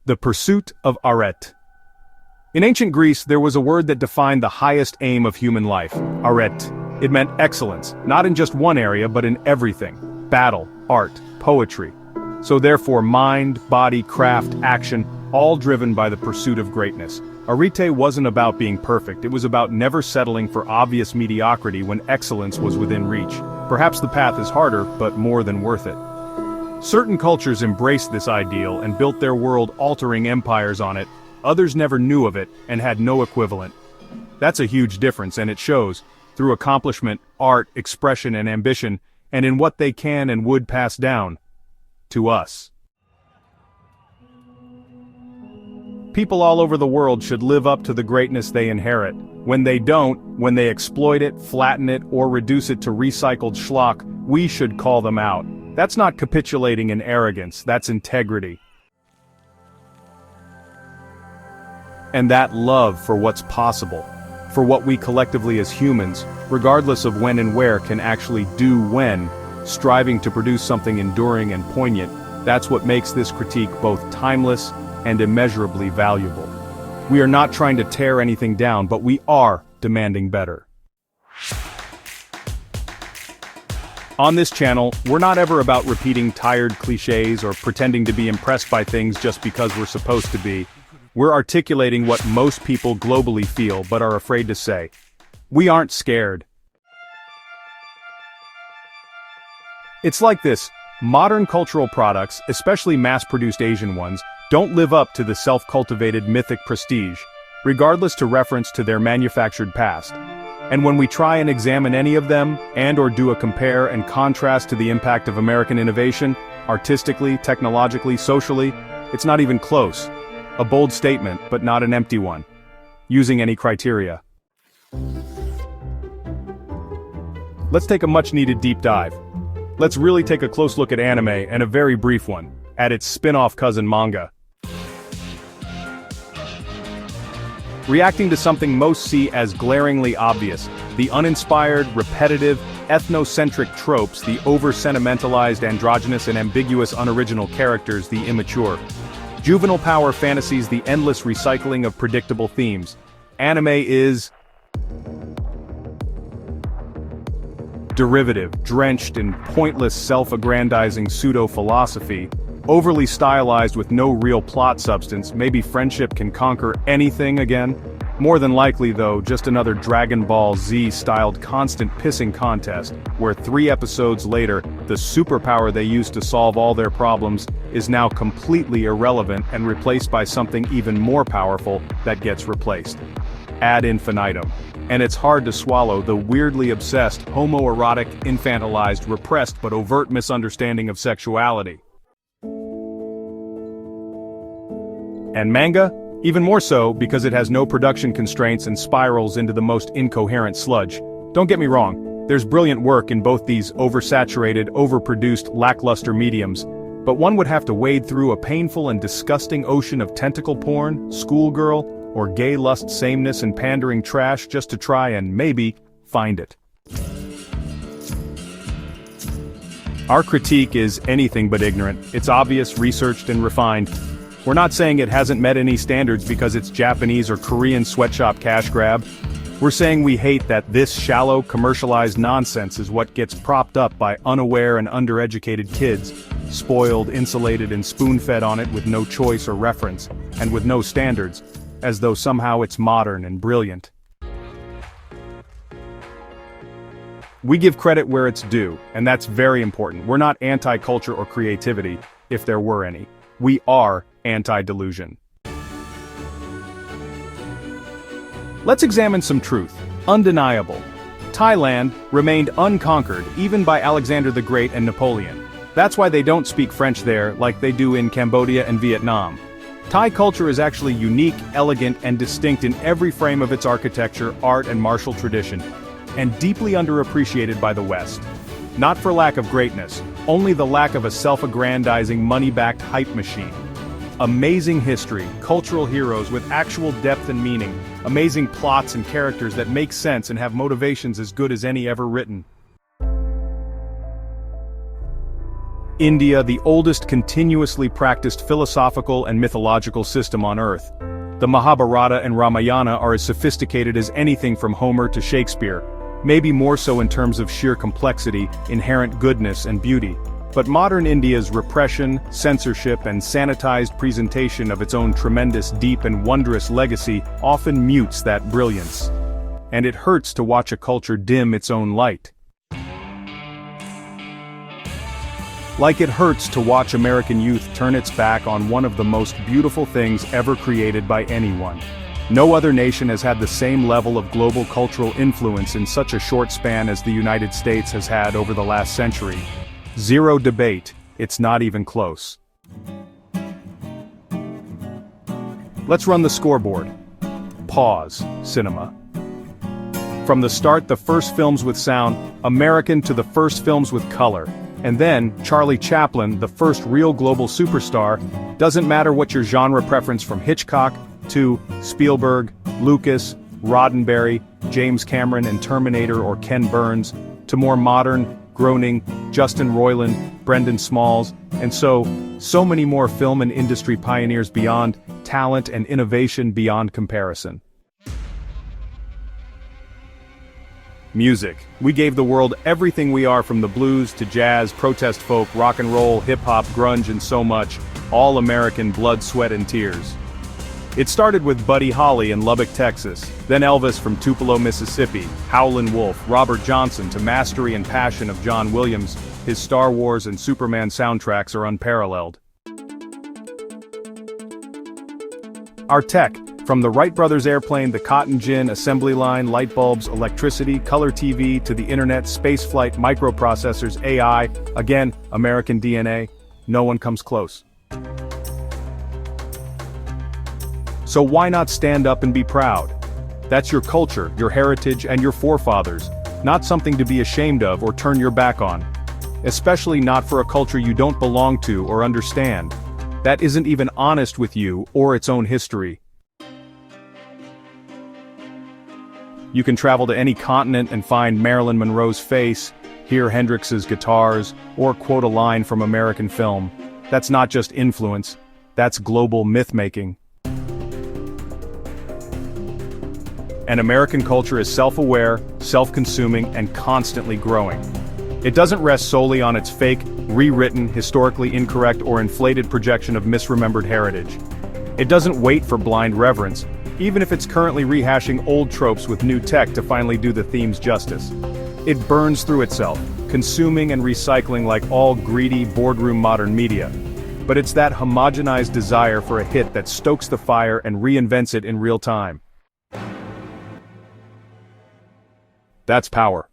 The pursuit of arete. In ancient Greece, there was a word that defined the highest aim of human life, arete. It meant excellence, not in just one area but in everything. Battle, art, poetry. So therefore mind, body, craft, action, all driven by the pursuit of greatness. Arete wasn't about being perfect, it was about never settling for obvious mediocrity when excellence was within reach. Perhaps the path is harder, but more than worth it. Certain cultures embraced this ideal and built their world-altering empires on it. Others never knew of it and had no equivalent. That's a huge difference, and it shows, through accomplishment, art, expression, and ambition, and in what they can and would pass down to us. People all over the world should live up to the greatness they inherit. When they don't, when they exploit it, flatten it, or reduce it to recycled schlock, we should call them out. That's not capitulating in arrogance, that's integrity. And that love for what's possible, for what we collectively as humans, regardless of when and where, can actually do when, striving to produce something enduring and poignant, that's what makes this critique both timeless and immeasurably valuable. We are not trying to tear anything down, but we are demanding better. On this channel, we're not ever about repeating tired cliches or pretending to be impressed by things just because we're supposed to be. We're articulating what most people globally feel but are afraid to say. We aren't scared. It's like this: modern cultural products, especially mass-produced Asian ones, don't live up to the self-cultivated mythic prestige, regardless to reference to their manufactured past. And when we try and examine any of them, or do a compare and contrast to the impact of American innovation, artistically, technologically, socially, it's not even close. A bold statement, but not an empty one. Using any criteria. Let's take a much-needed deep dive. Let's really take a close look at anime, and a very brief one, at its spin-off cousin manga. Reacting to something most see as glaringly obvious, the uninspired, repetitive, ethnocentric tropes, the over-sentimentalized, androgynous and ambiguous unoriginal characters, the immature. Juvenile power fantasies, the endless recycling of predictable themes. Anime is derivative, drenched in pointless self-aggrandizing pseudo-philosophy, overly stylized with no real plot substance. Maybe friendship can conquer anything again? More than likely though, just another Dragon Ball Z-styled constant pissing contest, where 3 episodes later, the superpower they used to solve all their problems is now completely irrelevant and replaced by something even more powerful that gets replaced. Ad infinitum. And it's hard to swallow the weirdly obsessed, homoerotic, infantilized, repressed but overt misunderstanding of sexuality. And manga? Even more so, because it has no production constraints and spirals into the most incoherent sludge. Don't get me wrong, there's brilliant work in both these oversaturated, overproduced, lackluster mediums, but one would have to wade through a painful and disgusting ocean of tentacle porn, schoolgirl, or gay lust sameness and pandering trash just to try and, maybe, find it. Our critique is anything but ignorant. It's obvious, researched, and refined. We're not saying it hasn't met any standards because it's Japanese or Korean sweatshop cash grab. We're saying we hate that this shallow, commercialized nonsense is what gets propped up by unaware and undereducated kids, spoiled, insulated, and spoon-fed on it with no choice or reference, and with no standards, as though somehow it's modern and brilliant. We give credit where it's due, and that's very important. We're not anti-culture or creativity, if there were any. We are anti-delusion. Let's examine some truth. Undeniable. Thailand remained unconquered even by Alexander the Great and Napoleon. That's why they don't speak French there like they do in Cambodia and Vietnam. Thai culture is actually unique, elegant, and distinct in every frame of its architecture, art, and martial tradition, and deeply underappreciated by the West. Not for lack of greatness, only the lack of a self-aggrandizing, money-backed hype machine. Amazing history, cultural heroes with actual depth and meaning, amazing plots and characters that make sense and have motivations as good as any ever written. India, the oldest continuously practiced philosophical and mythological system on Earth. The Mahabharata and Ramayana are as sophisticated as anything from Homer to Shakespeare, maybe more so in terms of sheer complexity, inherent goodness and beauty. But modern India's repression, censorship and sanitized presentation of its own tremendous, deep and wondrous legacy often mutes that brilliance. And it hurts to watch a culture dim its own light. Like it hurts to watch American youth turn its back on one of the most beautiful things ever created by anyone. No other nation has had the same level of global cultural influence in such a short span as the United States has had over the last century. Zero debate, it's not even close. Let's run the scoreboard. Pause, cinema. From the start, the first films with sound, American to the first films with color. And then, Charlie Chaplin, the first real global superstar. Doesn't matter what your genre preference, from Hitchcock to Spielberg, Lucas, Roddenberry, James Cameron and Terminator, or Ken Burns, to more modern, Groening, Justin Roiland, Brendan Smalls, and so many more film and industry pioneers beyond, talent and innovation beyond comparison. Music. We gave the world everything we are, from the blues to jazz, protest folk, rock and roll, hip-hop, grunge and so much, all American blood, sweat and tears. It started with Buddy Holly in Lubbock, Texas, then Elvis from Tupelo, Mississippi, Howlin' Wolf, Robert Johnson to Mastery and Passion of John Williams. His Star Wars and Superman soundtracks are unparalleled. Our tech. From the Wright brothers airplane, the cotton gin, assembly line, light bulbs, electricity, color TV, to the internet, spaceflight, microprocessors, AI, again, American DNA, no one comes close. So why not stand up and be proud? That's your culture, your heritage, and your forefathers, not something to be ashamed of or turn your back on. Especially not for a culture you don't belong to or understand. That isn't even honest with you or its own history. You can travel to any continent and find Marilyn Monroe's face, hear Hendrix's guitars, or quote a line from American film. That's not just influence, that's global myth-making. And American culture is self-aware, self-consuming, and constantly growing. It doesn't rest solely on its fake, rewritten, historically incorrect, or inflated projection of misremembered heritage. It doesn't wait for blind reverence, even if it's currently rehashing old tropes with new tech to finally do the themes justice. It burns through itself, consuming and recycling like all greedy, boardroom modern media. But it's that homogenized desire for a hit that stokes the fire and reinvents it in real time. That's power.